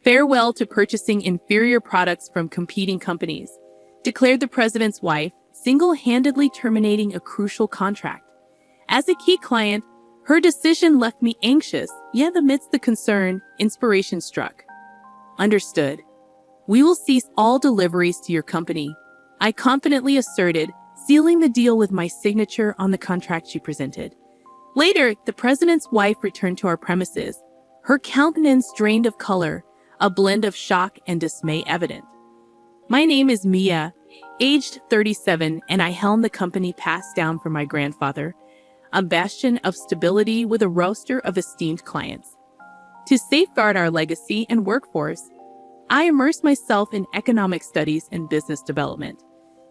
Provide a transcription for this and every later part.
Farewell to purchasing inferior products from competing companies, declared the president's wife, single-handedly terminating a crucial contract. As a key client, her decision left me anxious, yet amidst the concern, inspiration struck. Understood. We will cease all deliveries to your company, I confidently asserted, sealing the deal with my signature on the contract she presented. Later, the president's wife returned to our premises, her countenance drained of color, a blend of shock and dismay evident. My name is Mia, aged 37, and I helm the company passed down from my grandfather, a bastion of stability with a roster of esteemed clients. To safeguard our legacy and workforce, I immersed myself in economic studies and business development.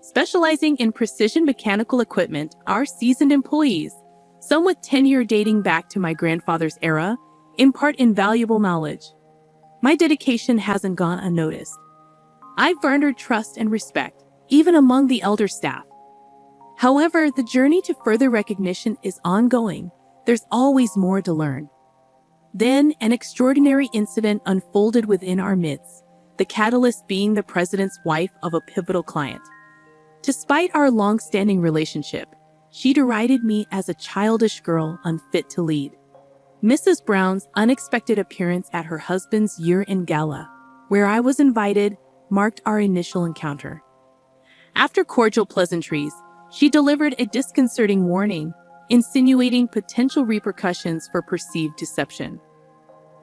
Specializing in precision mechanical equipment, our seasoned employees, some with tenure dating back to my grandfather's era, impart invaluable knowledge. My dedication hasn't gone unnoticed. I've garnered trust and respect, even among the elder staff. However, the journey to further recognition is ongoing. There's always more to learn. Then, an extraordinary incident unfolded within our midst, the catalyst being the president's wife of a pivotal client. Despite our long-standing relationship, she derided me as a childish girl unfit to lead. Mrs. Brown's unexpected appearance at her husband's year-end gala, where I was invited, marked our initial encounter. After cordial pleasantries, she delivered a disconcerting warning, insinuating potential repercussions for perceived deception.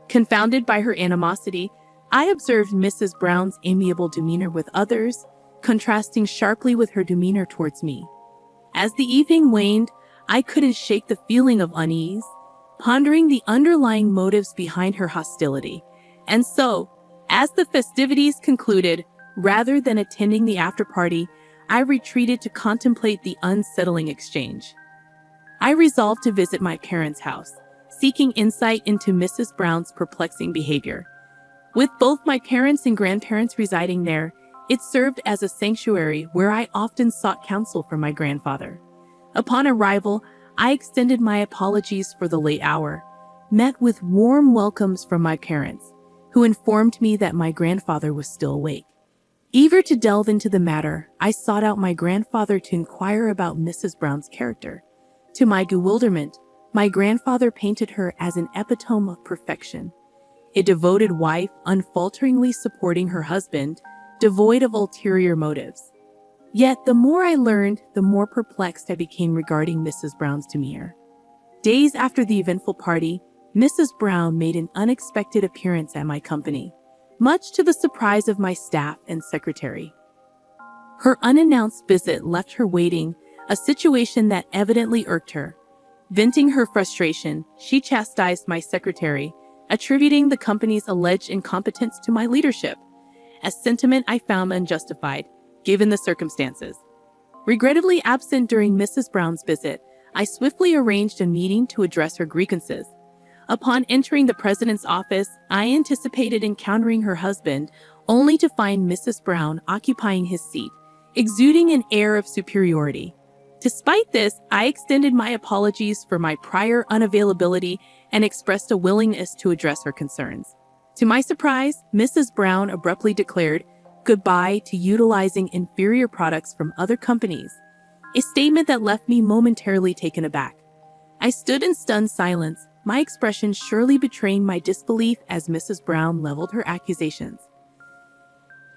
Confounded by her animosity, I observed Mrs. Brown's amiable demeanor with others, contrasting sharply with her demeanor towards me. As the evening waned, I couldn't shake the feeling of unease, pondering the underlying motives behind her hostility. And so, as the festivities concluded, rather than attending the after-party, I retreated to contemplate the unsettling exchange. I resolved to visit my parents' house, seeking insight into Mrs. Brown's perplexing behavior. With both my parents and grandparents residing there, it served as a sanctuary where I often sought counsel from my grandfather. Upon arrival, I extended my apologies for the late hour, met with warm welcomes from my parents, who informed me that my grandfather was still awake. Eager to delve into the matter, I sought out my grandfather to inquire about Mrs. Brown's character. To my bewilderment, my grandfather painted her as an epitome of perfection, a devoted wife unfalteringly supporting her husband, devoid of ulterior motives. Yet, the more I learned, the more perplexed I became regarding Mrs. Brown's demeanor. Days after the eventful party, Mrs. Brown made an unexpected appearance at my company, much to the surprise of my staff and secretary. Her unannounced visit left her waiting, a situation that evidently irked her. Venting her frustration, she chastised my secretary, attributing the company's alleged incompetence to my leadership, a sentiment I found unjustified, given the circumstances. Regrettably absent during Mrs. Brown's visit, I swiftly arranged a meeting to address her grievances. Upon entering the president's office, I anticipated encountering her husband, only to find Mrs. Brown occupying his seat, exuding an air of superiority. Despite this, I extended my apologies for my prior unavailability and expressed a willingness to address her concerns. To my surprise, Mrs. Brown abruptly declared goodbye to utilizing inferior products from other companies, a statement that left me momentarily taken aback. I stood in stunned silence, my expression surely betraying my disbelief as Mrs. Brown leveled her accusations.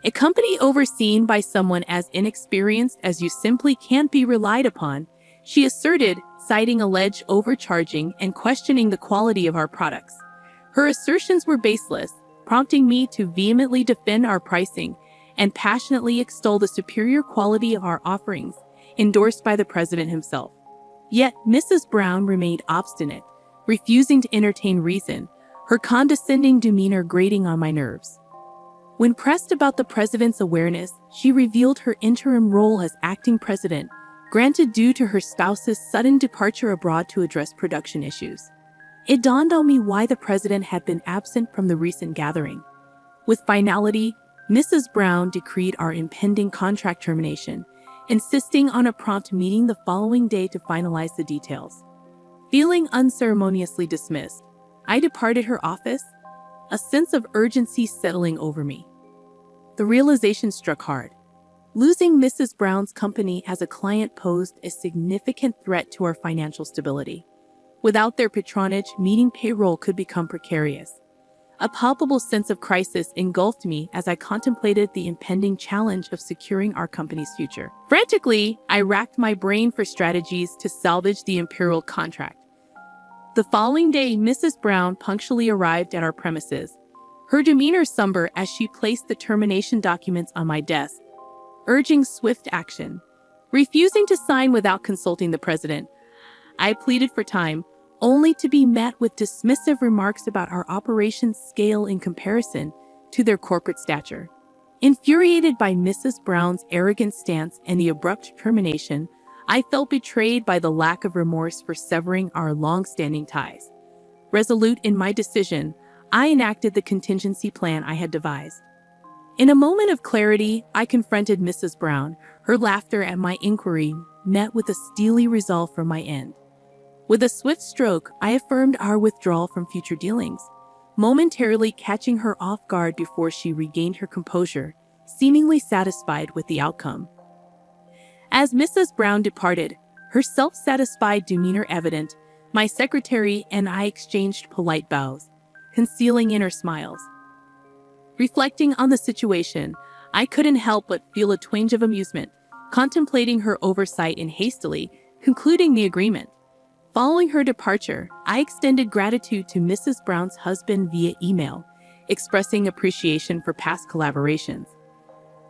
A company overseen by someone as inexperienced as you simply can't be relied upon, she asserted, citing alleged overcharging and questioning the quality of our products. Her assertions were baseless, prompting me to vehemently defend our pricing and passionately extol the superior quality of our offerings, endorsed by the president himself. Yet Mrs. Brown remained obstinate, refusing to entertain reason, her condescending demeanor grating on my nerves. When pressed about the president's awareness, she revealed her interim role as acting president, granted due to her spouse's sudden departure abroad to address production issues. It dawned on me why the president had been absent from the recent gathering. With finality, Mrs. Brown decreed our impending contract termination, insisting on a prompt meeting the following day to finalize the details. Feeling unceremoniously dismissed, I departed her office, a sense of urgency settling over me. The realization struck hard. Losing Mrs. Brown's company as a client posed a significant threat to our financial stability. Without their patronage, meeting payroll could become precarious. A palpable sense of crisis engulfed me as I contemplated the impending challenge of securing our company's future. Frantically, I racked my brain for strategies to salvage the Imperial contract. The following day, Mrs. Brown punctually arrived at our premises, her demeanor somber as she placed the termination documents on my desk, urging swift action. Refusing to sign without consulting the president, I pleaded for time, only to be met with dismissive remarks about our operations' scale in comparison to their corporate stature. Infuriated by Mrs. Brown's arrogant stance and the abrupt termination, I felt betrayed by the lack of remorse for severing our long-standing ties. Resolute in my decision, I enacted the contingency plan I had devised. In a moment of clarity, I confronted Mrs. Brown, her laughter at my inquiry met with a steely resolve from my end. With a swift stroke, I affirmed our withdrawal from future dealings, momentarily catching her off guard before she regained her composure, seemingly satisfied with the outcome. As Mrs. Brown departed, her self-satisfied demeanor evident, my secretary and I exchanged polite bows, concealing inner smiles. Reflecting on the situation, I couldn't help but feel a twinge of amusement, contemplating her oversight and hastily concluding the agreement. Following her departure, I extended gratitude to Mrs. Brown's husband via email, expressing appreciation for past collaborations.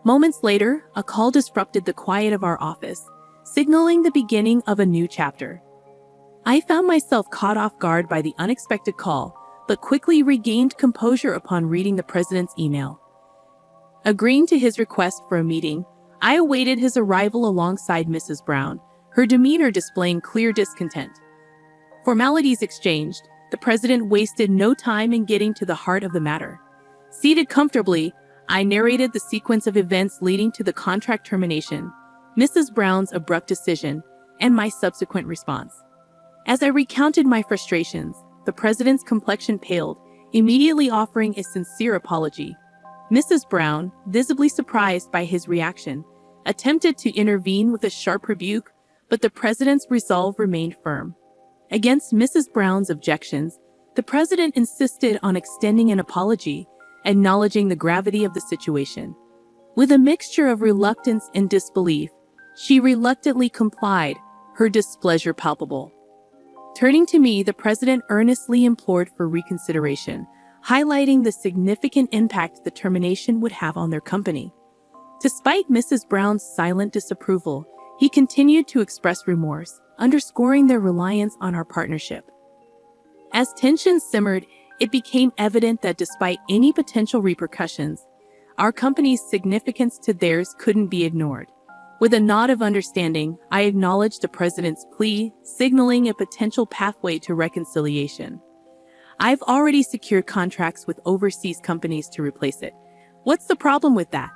Moments later, a call disrupted the quiet of our office, signaling the beginning of a new chapter. I found myself caught off guard by the unexpected call, but quickly regained composure upon reading the president's email. Agreeing to his request for a meeting, I awaited his arrival alongside Mrs. Brown, her demeanor displaying clear discontent. Formalities exchanged, the president wasted no time in getting to the heart of the matter. Seated comfortably, I narrated the sequence of events leading to the contract termination, Mrs. Brown's abrupt decision, and my subsequent response. As I recounted my frustrations, the president's complexion paled, immediately offering a sincere apology. Mrs. Brown, visibly surprised by his reaction, attempted to intervene with a sharp rebuke, but the president's resolve remained firm. Against Mrs. Brown's objections, the president insisted on extending an apology, acknowledging the gravity of the situation. With a mixture of reluctance and disbelief, she reluctantly complied, her displeasure palpable. Turning to me, the president earnestly implored for reconsideration, highlighting the significant impact the termination would have on their company. Despite Mrs. Brown's silent disapproval, he continued to express remorse, underscoring their reliance on our partnership. As tensions simmered, it became evident that despite any potential repercussions, our company's significance to theirs couldn't be ignored. With a nod of understanding, I acknowledged the president's plea, signaling a potential pathway to reconciliation. I've already secured contracts with overseas companies to replace it. What's the problem with that?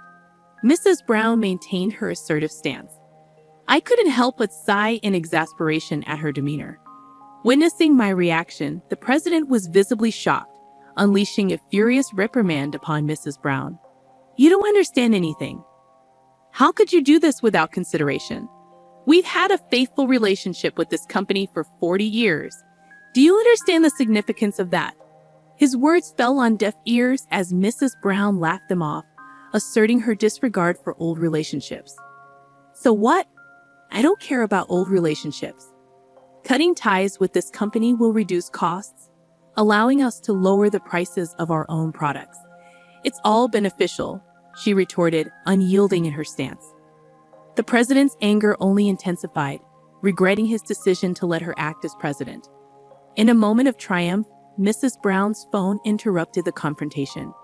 Mrs. Brown maintained her assertive stance. I couldn't help but sigh in exasperation at her demeanor. Witnessing my reaction, the president was visibly shocked, unleashing a furious reprimand upon Mrs. Brown. You don't understand anything. How could you do this without consideration? We've had a faithful relationship with this company for 40 years. Do you understand the significance of that? His words fell on deaf ears as Mrs. Brown laughed them off, asserting her disregard for old relationships. So what? I don't care about old relationships. Cutting ties with this company will reduce costs, allowing us to lower the prices of our own products. It's all beneficial, she retorted, unyielding in her stance. The president's anger only intensified, regretting his decision to let her act as president. In a moment of triumph, Mrs. Brown's phone interrupted the confrontation.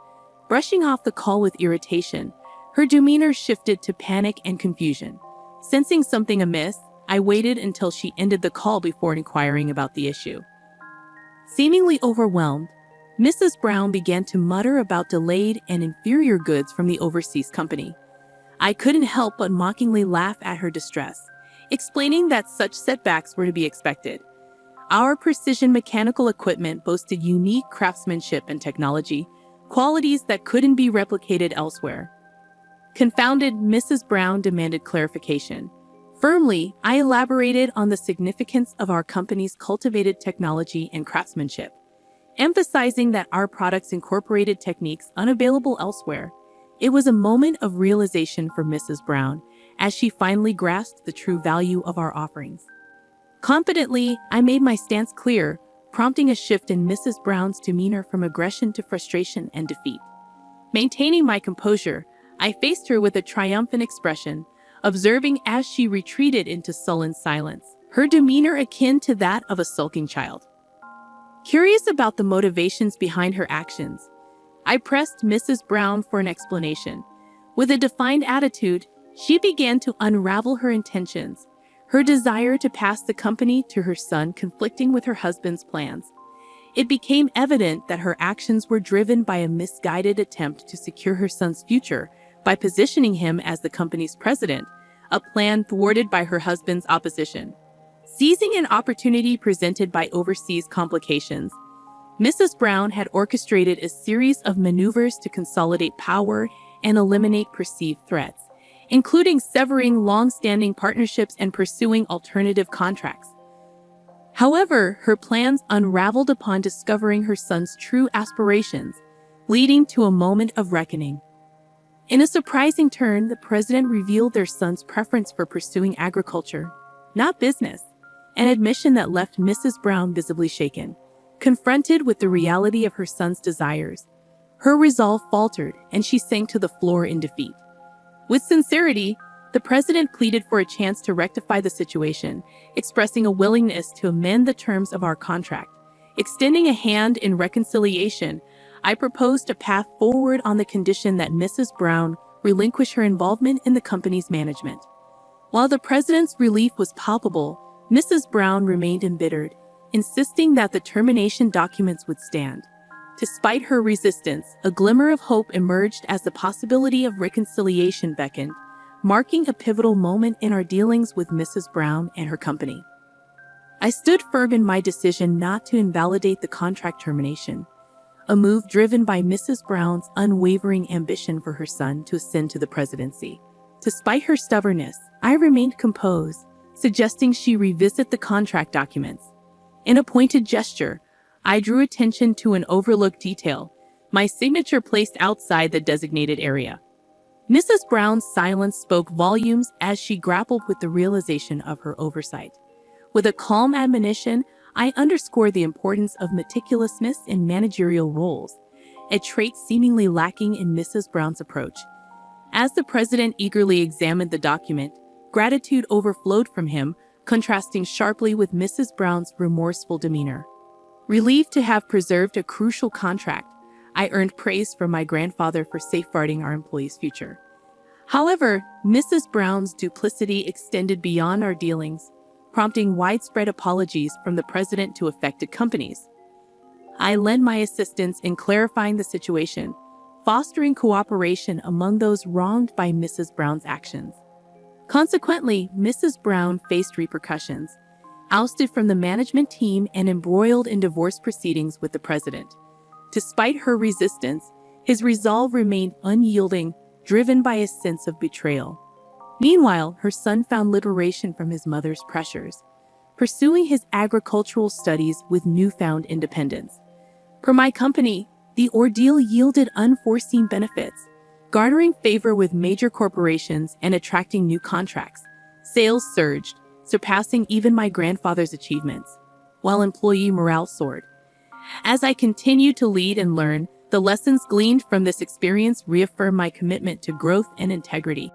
Brushing off the call with irritation, her demeanor shifted to panic and confusion. Sensing something amiss, I waited until she ended the call before inquiring about the issue. Seemingly overwhelmed, Mrs. Brown began to mutter about delayed and inferior goods from the overseas company. I couldn't help but mockingly laugh at her distress, explaining that such setbacks were to be expected. Our precision mechanical equipment boasted unique craftsmanship and technology, qualities that couldn't be replicated elsewhere. Confounded, Mrs. Brown demanded clarification. Firmly, I elaborated on the significance of our company's cultivated technology and craftsmanship, emphasizing that our products incorporated techniques unavailable elsewhere. It was a moment of realization for Mrs. Brown as she finally grasped the true value of our offerings. Confidently, I made my stance clear, prompting a shift in Mrs. Brown's demeanor from aggression to frustration and defeat. Maintaining my composure, I faced her with a triumphant expression, observing as she retreated into sullen silence, her demeanor akin to that of a sulking child. Curious about the motivations behind her actions, I pressed Mrs. Brown for an explanation. With a defined attitude, she began to unravel her intentions, her desire to pass the company to her son conflicting with her husband's plans. It became evident that her actions were driven by a misguided attempt to secure her son's future by positioning him as the company's president, a plan thwarted by her husband's opposition. Seizing an opportunity presented by overseas complications, Mrs. Brown had orchestrated a series of maneuvers to consolidate power and eliminate perceived threats, including severing long-standing partnerships and pursuing alternative contracts. However, her plans unraveled upon discovering her son's true aspirations, leading to a moment of reckoning. In a surprising turn, the president revealed their son's preference for pursuing agriculture, not business, an admission that left Mrs. Brown visibly shaken. Confronted with the reality of her son's desires, her resolve faltered and she sank to the floor in defeat. With sincerity, the president pleaded for a chance to rectify the situation, expressing a willingness to amend the terms of our contract. Extending a hand in reconciliation, I proposed a path forward on the condition that Mrs. Brown relinquish her involvement in the company's management. While the president's relief was palpable, Mrs. Brown remained embittered, insisting that the termination documents would stand. Despite her resistance, a glimmer of hope emerged as the possibility of reconciliation beckoned, marking a pivotal moment in our dealings with Mrs. Brown and her company. I stood firm in my decision not to invalidate the contract termination, a move driven by Mrs. Brown's unwavering ambition for her son to ascend to the presidency. Despite her stubbornness, I remained composed, suggesting she revisit the contract documents. In a pointed gesture, I drew attention to an overlooked detail, my signature placed outside the designated area. Mrs. Brown's silence spoke volumes as she grappled with the realization of her oversight. With a calm admonition, I underscored the importance of meticulousness in managerial roles, a trait seemingly lacking in Mrs. Brown's approach. As the president eagerly examined the document, gratitude overflowed from him, contrasting sharply with Mrs. Brown's remorseful demeanor. Relieved to have preserved a crucial contract, I earned praise from my grandfather for safeguarding our employees' future. However, Mrs. Brown's duplicity extended beyond our dealings, prompting widespread apologies from the president to affected companies. I lent my assistance in clarifying the situation, fostering cooperation among those wronged by Mrs. Brown's actions. Consequently, Mrs. Brown faced repercussions, ousted from the management team and embroiled in divorce proceedings with the president. Despite her resistance, his resolve remained unyielding, driven by a sense of betrayal. Meanwhile, her son found liberation from his mother's pressures, pursuing his agricultural studies with newfound independence. For my company, the ordeal yielded unforeseen benefits, garnering favor with major corporations and attracting new contracts. Sales surged, surpassing even my grandfather's achievements, while employee morale soared. As I continued to lead and learn, the lessons gleaned from this experience reaffirmed my commitment to growth and integrity.